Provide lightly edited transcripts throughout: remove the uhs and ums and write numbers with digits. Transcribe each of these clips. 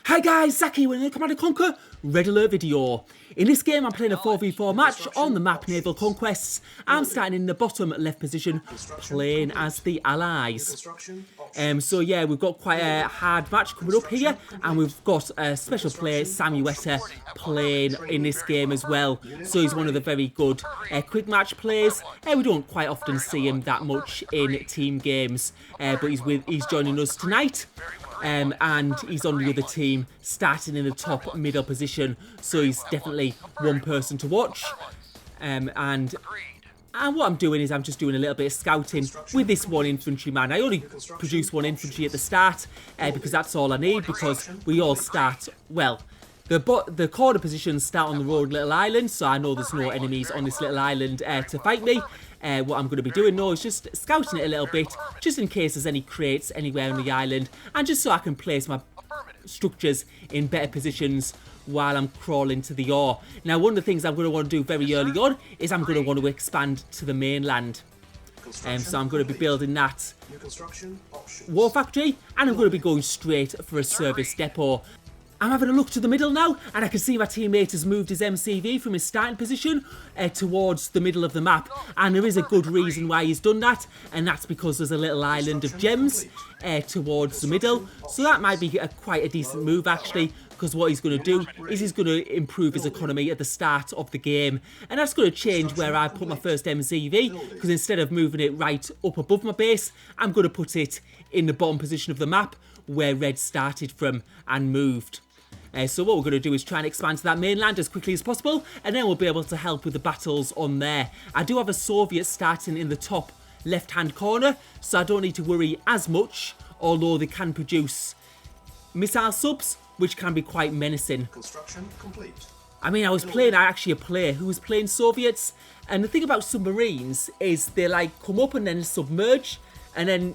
Hi guys, Zach here with another Command & Conquer Red Alert video. In this game I'm playing a 4v4 match on the map Naval Conquests. I'm starting in the bottom left position, playing as the Allies. So yeah, we've got quite a hard match coming up here, and we've got a special player, Samuetta, playing in this game as well. So he's one of the very good quick match players. We don't quite often see him that much in team games, but he's joining us tonight. And he's on the other team, starting in the top middle position, so he's definitely one person to watch. And what I'm doing is I'm just doing a little bit of scouting with this one infantryman. I only produce one infantry at the start because that's all I need, because we all start, well, the corner positions start on the road little island, so I know there's no enemies on this little island to fight me. What I'm going to be doing now is just scouting it a little bit, just in case there's any crates anywhere on the island, and just so I can place my structures in better positions while I'm crawling to the ore. Now, one of the things I'm going to want to do very early on is I'm going to want to expand to the mainland. So I'm going to be building that war factory, and I'm going to be going straight for a service depot. I'm having a look to the middle now, and I can see my teammate has moved his MCV from his starting position towards the middle of the map. And there is a good reason why he's done that, and that's because there's a little island of gems towards the middle. So that might be quite a decent move, actually, because what he's going to do is he's going to improve his economy at the start of the game. And that's going to change where I put my first MCV, because instead of moving it right up above my base, I'm going to put it in the bottom position of the map, where red started from and moved. So what we're going to do is try and expand to that mainland as quickly as possible, and then we'll be able to help with the battles on there. I do have a Soviet starting in the top left-hand corner, so I don't need to worry as much, although they can produce missile subs, which can be quite menacing. Construction complete. I mean, I actually a player who was playing Soviets, and the thing about submarines is they like come up and then submerge, and then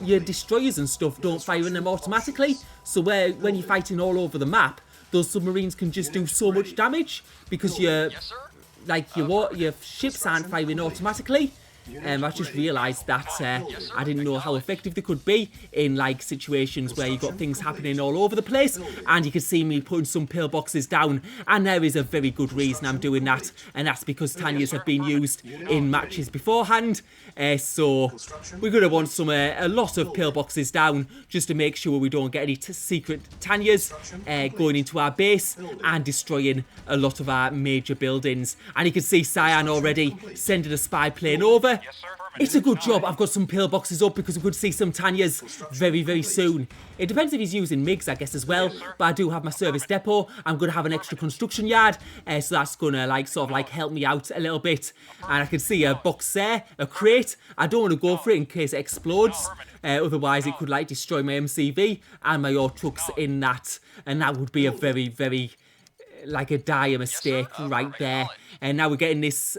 your destroyers and stuff don't fire in them automatically. So when you're fighting all over the map, those submarines can just do so much damage because your ships aren't firing automatically. I just realised that I didn't know how effective they could be in like situations where you got things happening all over the place, and you can see me putting some pillboxes down, and there is a very good reason I'm doing that, and that's because Tanyas have been used in matches beforehand. So we're going to want a lot of pillboxes down just to make sure we don't get any secret Tanyas going into our base and destroying a lot of our major buildings. And you can see Cyan already sending a spy plane over. It's a good job I've got some pillboxes up, because we could see some Tanyas very, very soon. It depends if he's using MiGs, I guess, as well. But I do have my service depot. I'm going to have an extra construction yard. So that's going to help me out a little bit. And I can see a box there, a crate. I don't want to go for it in case it explodes. Otherwise, it could destroy my MCV and my ore trucks in that. And that would be a very, very, a dire mistake right there. And now we're getting this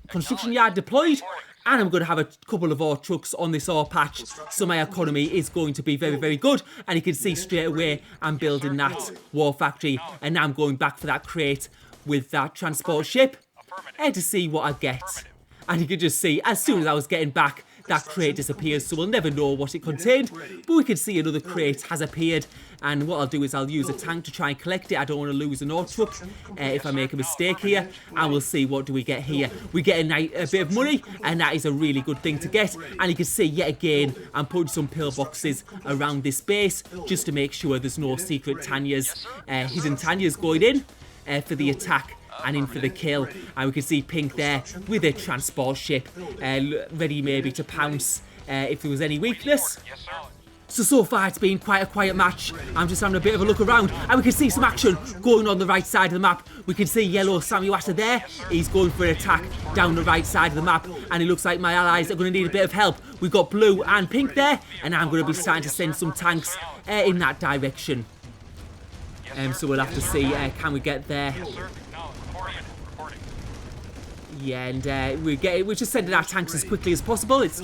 construction yard deployed, and I'm going to have a couple of ore trucks on this ore patch, so my economy is going to be very, very good. And you can see straight away I'm building that war factory, and now I'm going back for that crate with that transport ship to see what I get. And you can just see, as soon as I was getting back, that crate disappears, so we'll never know what it contained. But we can see another crate has appeared, and what I'll do is I'll use a tank to try and collect it. I don't want to lose an ore truck if I make a mistake here. And we'll see what do we get here. We get a bit of money, and that is a really good thing to get. And you can see, yet again, I'm putting some pillboxes around this base just to make sure there's no secret Tanyas, hidden Tanyas going in for the attack and in for the kill. And we can see Pink there with a transport ship ready maybe to pounce if there was any weakness. So far it's been quite a quiet match. I'm just having a bit of a look around, and we can see some action going on the right side of the map. We can see yellow Samuetta there. He's going for an attack down the right side of the map, and it looks like my allies are going to need a bit of help. We've got blue and pink there, and I'm going to be starting to send some tanks in that direction. So we'll have to see, can we get there? Yeah, and we're just sending our tanks as quickly as possible. It's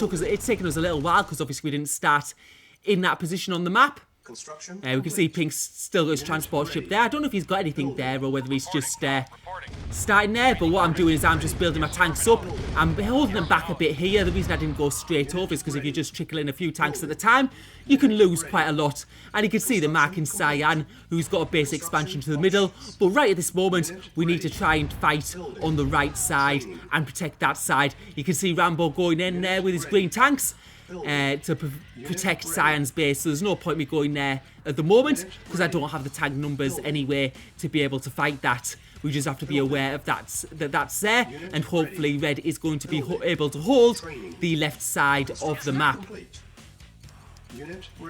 taken us a little while because obviously we didn't start in that position on the map. We can see Pink's still got his transport ship there. I don't know if he's got anything there or whether he's just starting there. But what I'm doing is I'm just building my tanks up. I'm holding them back a bit here. The reason I didn't go straight over is because if you just trickle in a few tanks at the time, you can lose quite a lot. And you can see the mark in Cyan, who's got a base expansion to the middle. But right at this moment, we need to try and fight on the right side and protect that side. You can see Rambo going in there with his green tanks. To protect Cyan's base, so there's no point me going there at the moment because I don't have the tank numbers anyway to be able to fight that. We just have to be aware of that's there, and hopefully Red is going to be able to hold the left side of the map.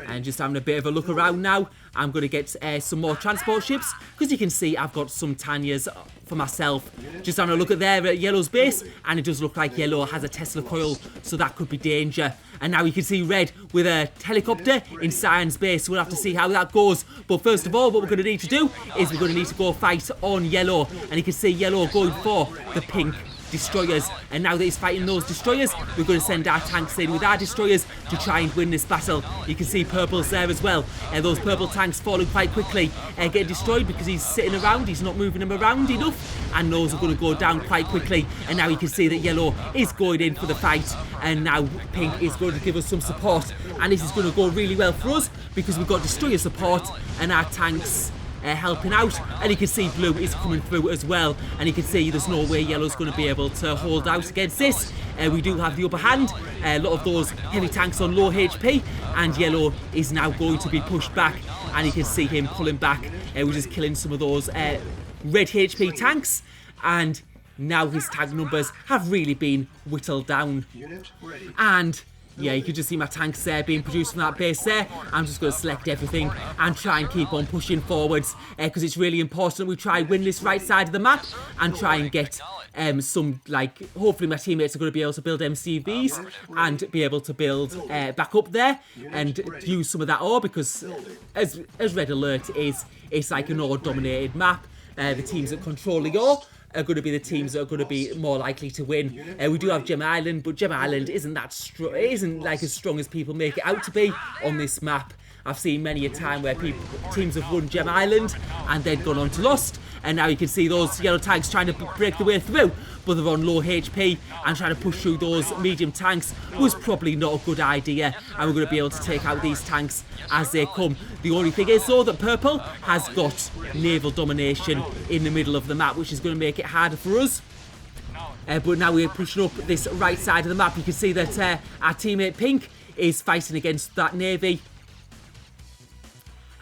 And just having a bit of a look around now, I'm going to get some more transport ships because you can see I've got some Tanyas for myself. Just having a look at there at Yellow's base, and it does look like Yellow has a Tesla coil, so that could be danger. And now you can see Red with a helicopter in Cyan's base, so we'll have to see how that goes. But first of all, what we're going to need to do is we're going to need to go fight on Yellow, and you can see Yellow going for the pink destroyers. And now that he's fighting those destroyers, we're going to send our tanks in with our destroyers to try and win this battle. You can see Purple's there as well, and those purple tanks falling quite quickly, getting destroyed because he's sitting around, he's not moving them around enough, and those are going to go down quite quickly. And now you can see that Yellow is going in for the fight, and now Pink is going to give us some support, and this is going to go really well for us because we've got destroyer support and our tanks helping out. And you can see Blue is coming through as well, and you can see there's no way Yellow's going to be able to hold out against this. We do have the upper hand, a lot of those heavy tanks on low HP, and Yellow is now going to be pushed back, and you can see him pulling back. We're just killing some of those red HP tanks, and now his tank numbers have really been whittled down. And yeah, you can just see my tanks there being produced from that base there. I'm just going to select everything and try and keep on pushing forwards because it's really important we try and win this right side of the map and try and get some, like, hopefully my teammates are going to be able to build MCVs and be able to build back up there and use some of that ore, because as Red Alert is, it's like an ore dominated map. The teams that control the ore are going to be the teams that are going to be more likely to win. We do have Gem Island, but Gem Island isn't that strong. It isn't like as strong as people make it out to be on this map. I've seen many a time where teams have won Gem Island and then gone on to Lost, and now you can see those yellow tanks trying to break the way through, but they're on low HP and trying to push through those medium tanks was probably not a good idea, and we're going to be able to take out these tanks as they come. The only thing is though that Purple has got naval domination in the middle of the map, which is going to make it harder for us. But now we're pushing up this right side of the map. You can see that our teammate Pink is fighting against that navy.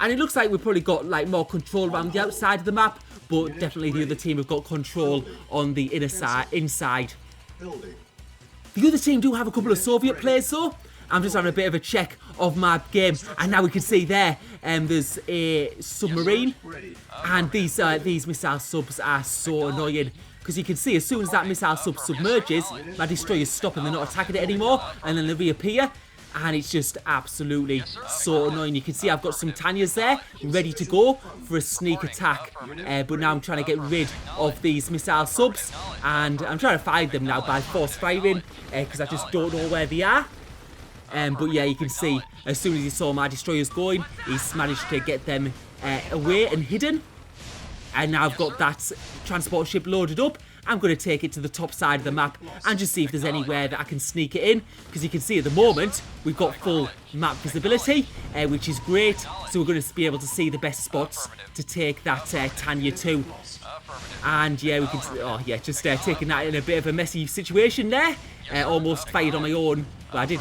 And it looks like we've probably got like more control around the outside of the map, but definitely the other team have got control on the inside. The other team do have a couple of Soviet players though. I'm just having a bit of a check of my game, and now we can see there there's a submarine, and these missile subs are so annoying because you can see as soon as that missile sub submerges, my destroyers stop and they're not attacking it anymore, and then they reappear. And it's just absolutely so annoying. You can see I've got some Tanyas there ready to go for a sneak attack. But now I'm trying to get rid of these missile subs. And I'm trying to find them now by force firing because I just don't know where they are. But yeah, you can see as soon as he saw my destroyers going, he's managed to get them away and hidden. And now I've got that transport ship loaded up. I'm going to take it to the top side of the map and just see if there's anywhere that I can sneak it in. Because you can see at the moment, we've got full map visibility, which is great. So we're going to be able to see the best spots to take that Tanya to. And yeah, we can, oh yeah, just taking that in a bit of a messy situation there. Almost fired on my own, well I did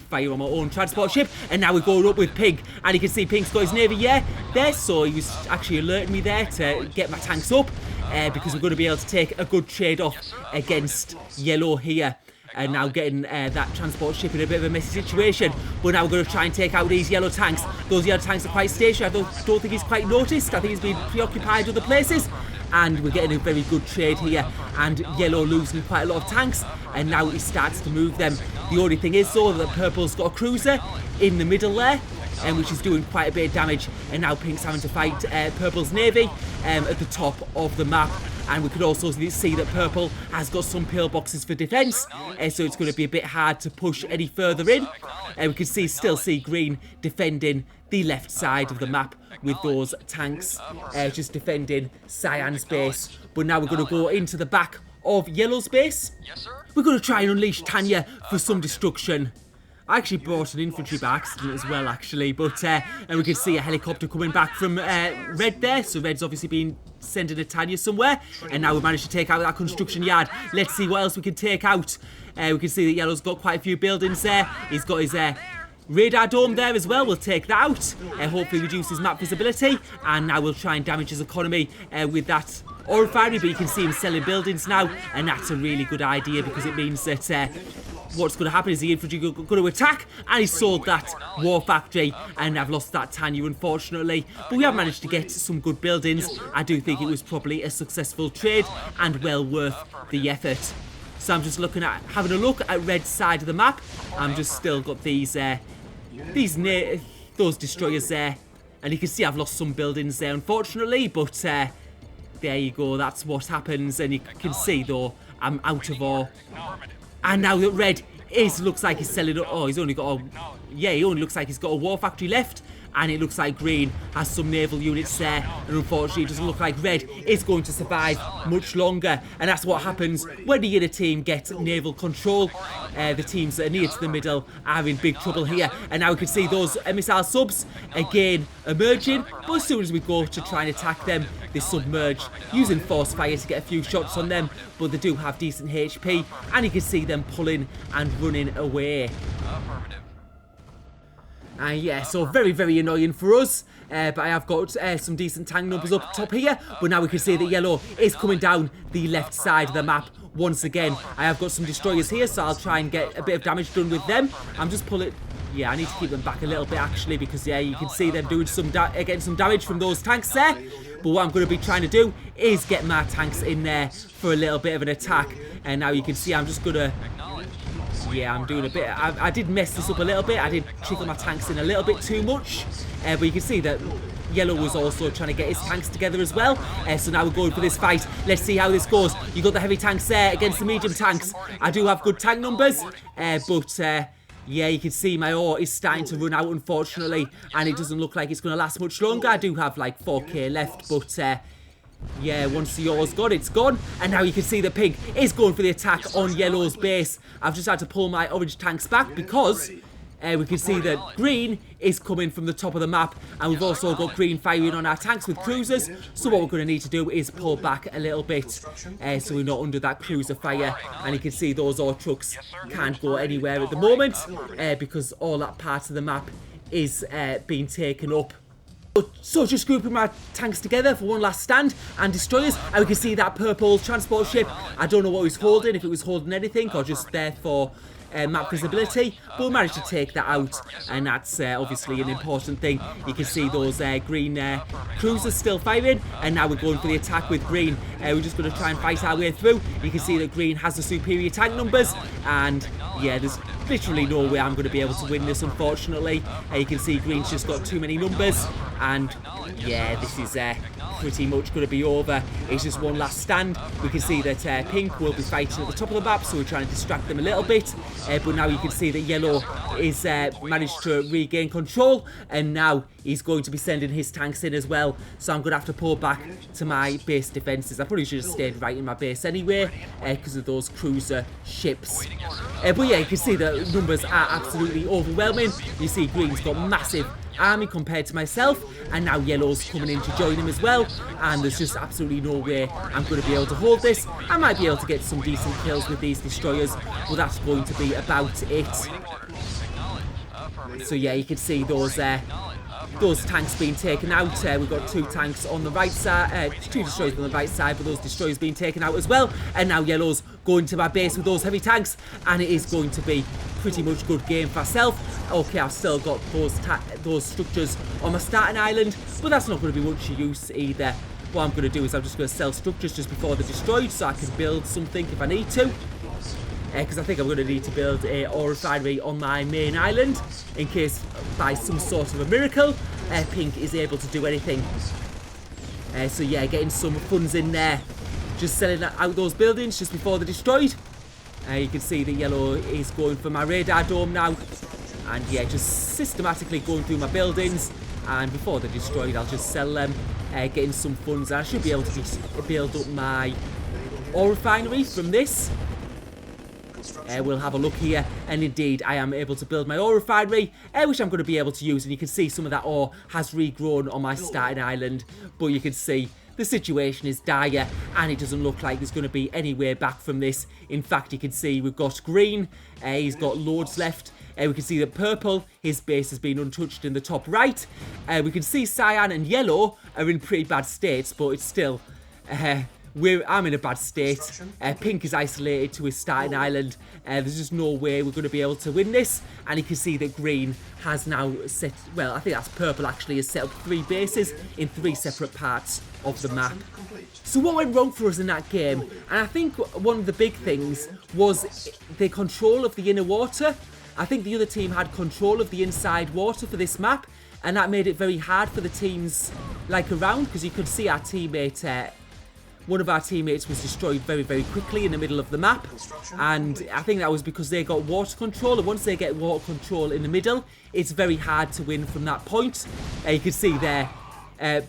fire on my own transport ship, and now we're going up with Pink, and you can see Pink's got his navy there, so he was actually alerting me there to get my tanks up, because we're going to be able to take a good trade off against Yellow here. And now getting that transport ship in a bit of a messy situation, but now we're going to try and take out these yellow tanks. Those yellow tanks are quite stationary. I don't think he's quite noticed. I think he's been preoccupied other places, and we're getting a very good trade here, and Yellow losing quite a lot of tanks, and now he starts to move them. The only thing is though that Purple's got a cruiser in the middle there, which is doing quite a bit of damage. And now pink's having to fight purple's navy at the top of the map. And we could also see that purple has got some pillboxes for defense, so it's going to be a bit hard to push any further in. We can still see green defending the left side of the map with those tanks just defending cyan's base. But now we're going to go into the back of yellow's base. We're going to try and unleash Tanya for some destruction. I actually brought an infantry by accident as well, actually, but and we can see a helicopter coming back from red there, so red's obviously been sending a Tanya somewhere, and now we managed to take out that construction yard. Let's see what else we can take out. We can see that yellow's got quite a few buildings there. He's got his radar dome there as well. We'll take that out, hopefully reduce his map visibility, and now we'll try and damage his economy with that oil refinery. But you can see him selling buildings now, and that's a really good idea because it means that what's going to happen is the infantry are going to attack, and he sold that war factory, and I've lost that Tanya, unfortunately. But we have managed to get some good buildings. I do think it was probably a successful trade and well worth the effort. So I'm just having a look at red side of the map. I'm just still got those destroyers there, and you can see I've lost some buildings there, unfortunately. But there you go. That's what happens, and you can see though I'm out of ore. And now that red looks like he's selling. Oh, he's only got he only looks like he's got a war factory left. And it looks like green has some naval units there. And unfortunately, it doesn't look like red is going to survive much longer. And that's what happens when the other team gets naval control. The teams that are near to the middle are in big trouble here. And now we can see those missile subs again emerging. But as soon as we go to try and attack them, they submerge, using force fire to get a few shots on them. But they do have decent HP. And you can see them pulling and running away. Yeah, so very, very annoying for us. But I have got some decent tank numbers up top here. But now we can see that yellow is coming down the left side of the map once again. I have got some destroyers here, so I'll try and get a bit of damage done with them. I'm just pulling. Yeah, I need to keep them back a little bit, actually, because, yeah, you can see them doing getting some damage from those tanks there. But what I'm going to be trying to do is get my tanks in there for a little bit of an attack. And now you can see I'm just going to... Yeah, I'm doing a bit. I did mess this up a little bit. I did trickle my tanks in a little bit too much. But you can see that yellow was also trying to get his tanks together as well. So now we're going for this fight. Let's see how this goes. You got the heavy tanks there against the medium tanks. I do have good tank numbers. Yeah, you can see my ore is starting to run out, unfortunately. And it doesn't look like it's going to last much longer. I do have like 4k left, but... yeah, once the ore's gone, it's gone. And now you can see the pink is going for the attack on yellow's base. I've just had to pull my orange tanks back because we can see that green is coming from the top of the map. And we've also got green firing on our tanks with cruisers. So what we're going to need to do is pull back a little bit so we're not under that cruiser fire. And you can see those ore trucks can't go anywhere at the moment because all that part of the map is being taken up. So just grouping my tanks together for one last stand and destroyers, and we can see that purple transport ship. I don't know what it was holding, if it was holding anything or just there for map visibility, but we managed to take that out, and that's obviously an important thing. You can see those green cruisers still firing, and now we're going for the attack with green. We're just going to try and fight our way through. You can see that green has the superior tank numbers, and yeah, there's literally no way I'm going to be able to win this, unfortunately. You can see green's just got too many numbers, and yeah, this is pretty much going to be over. It's just one last stand. We can see that pink will be fighting at the top of the map, so we're trying to distract them a little bit. But now you can see that yellow is managed to regain control, and now he's going to be sending his tanks in as well. So I'm going to have to pull back to my base defences. I probably should have stayed right in my base anyway because of those cruiser ships. But yeah, you can see the numbers are absolutely overwhelming. You see green's got massive army compared to myself, and now yellow's coming in to join him as well, and there's just absolutely no way I'm going to be able to hold this. I might be able to get some decent kills with these destroyers, but that's going to be about it. So yeah, you can see those tanks being taken out. We've got two tanks on the right side, two destroyers on the right side, but those destroyers being taken out as well. And now yellow's going to my base with those heavy tanks, and it is going to be pretty much good game for myself. Okay, I've still got those structures on my starting island, but that's not going to be much use either. What I'm going to do is I'm just going to sell structures just before they're destroyed so I can build something if I need to. because I think I'm going to need to build a ore refinery on my main island in case by some sort of a miracle Pink is able to do anything. So yeah, getting some funds in there, just selling out those buildings just before they're destroyed. You can see that yellow is going for my radar dome now, and yeah, just systematically going through my buildings, and before they're destroyed I'll just sell them, getting some funds. I should be able to build up my ore refinery from this. We'll have a look here, and indeed I am able to build my ore refinery, which I'm going to be able to use, and you can see some of that ore has regrown on my starting island, but you can see the situation is dire, and it doesn't look like there's going to be any way back from this. In fact, you can see we've got green, he's got loads left. We can see that purple, his base has been untouched in the top right. We can see cyan and yellow are in pretty bad states, but it's still... I'm in a bad state. Pink is isolated to his starting island. There's just no way we're going to be able to win this. And you can see that green has now set... Well, I think that's purple actually, has set up 3 bases in 3 separate parts of the map. So what went wrong for us in that game? And I think one of the big things was the control of the inner water. I think the other team had control of the inside water for this map. And that made it very hard for the teams like around, because you could see our teammate... one of our teammates was destroyed very, very quickly in the middle of the map, and I think that was because they got water control, and once they get water control in the middle, it's very hard to win from that point. You can see there,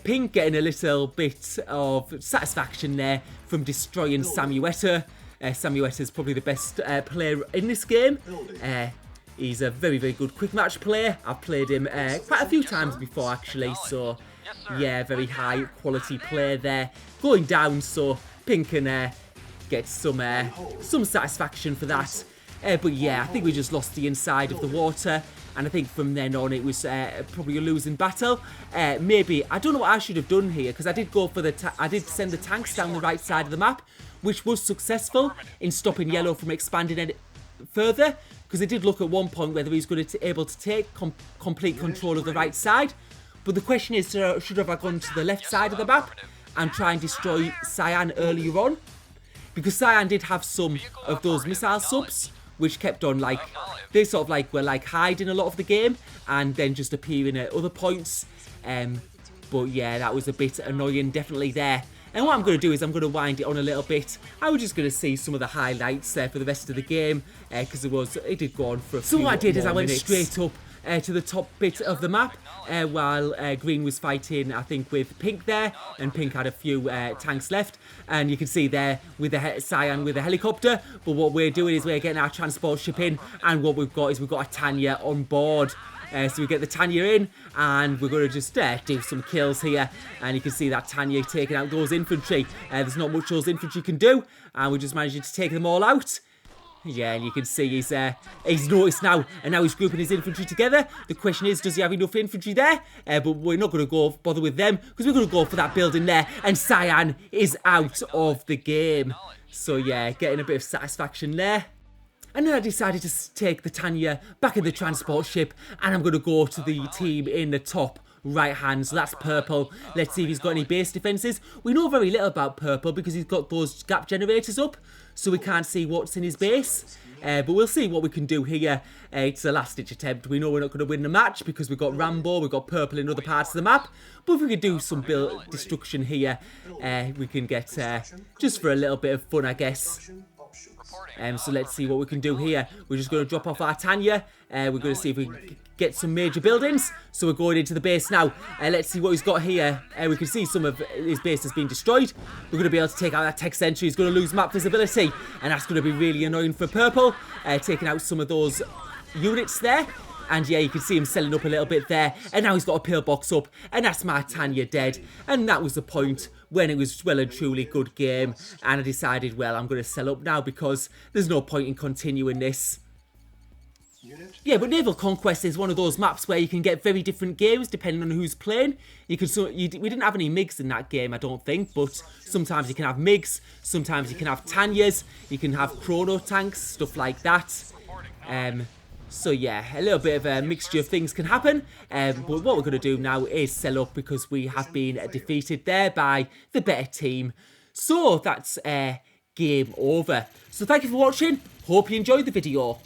Pink getting a little bit of satisfaction there from destroying Samuetta. Samuetta is probably the best player in this game. He's a very, very good quick match player. I've played him quite a few times before actually, so... yeah, very high quality player there. Going down, so Pink can get some satisfaction for that. But yeah, I think we just lost the inside of the water, and I think from then on it was probably a losing battle. Maybe I don't know what I should have done here, because I did go for I did send the tanks down the right side of the map, which was successful in stopping yellow from expanding any further, because it did look at one point whether he's going to be able to take complete control of the right side. But the question is, should have I gone to the left side of the map and try and destroy Cyan earlier on? Because Cyan did have some of those missile subs, which kept on, like, they sort of like were like hiding a lot of the game and then just appearing at other points. But yeah, that was a bit annoying, definitely there. And what I'm going to do is I'm going to wind it on a little bit. I was just going to see some of the highlights for the rest of the game, because it did go on for a few more minutes. So what I did is I went straight up to the top bit of the map, while green was fighting, I think, with Pink there, and Pink had a few tanks left, and you can see there with the Cyan with the helicopter. But what we're doing is we're getting our transport ship in, and what we've got is we've got a Tanya on board. So we get the Tanya in, and we're going to just do some kills here, and you can see that Tanya taking out those infantry. There's not much those infantry can do, and we're just managing to take them all out. Yeah, and you can see he's noticed now, and now he's grouping his infantry together. The question is, does he have enough infantry there? But we're not going to bother with them, because we're going to go for that building there, and Cyan is out of the game. So yeah, getting a bit of satisfaction there. And then I decided to take the Tanya back in the transport ship, and I'm going to go to the team in the top right hand, so that's purple. Let's see if he's got any base defenses. We know very little about purple because he's got those gap generators up, so we can't see what's in his base. But we'll see what we can do here. It's a last ditch attempt. We know we're not going to win the match because we've got Rambo, we've got purple in other parts of the map, but if we could do some build destruction here, we can get just for a little bit of fun, I guess. So let's see what we can do here. We're just going to drop off our Tanya. We're going to see if we can get some major buildings. So we're going into the base now. Let's see what he's got here. We can see some of his base has been destroyed. We're going to be able to take out that tech sentry. He's going to lose map visibility, and that's going to be really annoying for purple. Taking out some of those units there. And yeah, you can see him selling up a little bit there. And now he's got a pillbox up. And that's my Tanya dead. And that was the point when it was well and truly good game. And I decided, well, I'm going to sell up now because there's no point in continuing this. Yeah, but Naval Conquests is one of those maps where you can get very different games depending on who's playing. We didn't have any MiGs in that game, I don't think, but sometimes you can have MiGs, sometimes you can have Tanyas, you can have chrono tanks, stuff like that. So yeah, a little bit of a mixture of things can happen, but what we're going to do now is sell up because we have been defeated there by the better team. So that's game over. So thank you for watching. Hope you enjoyed the video.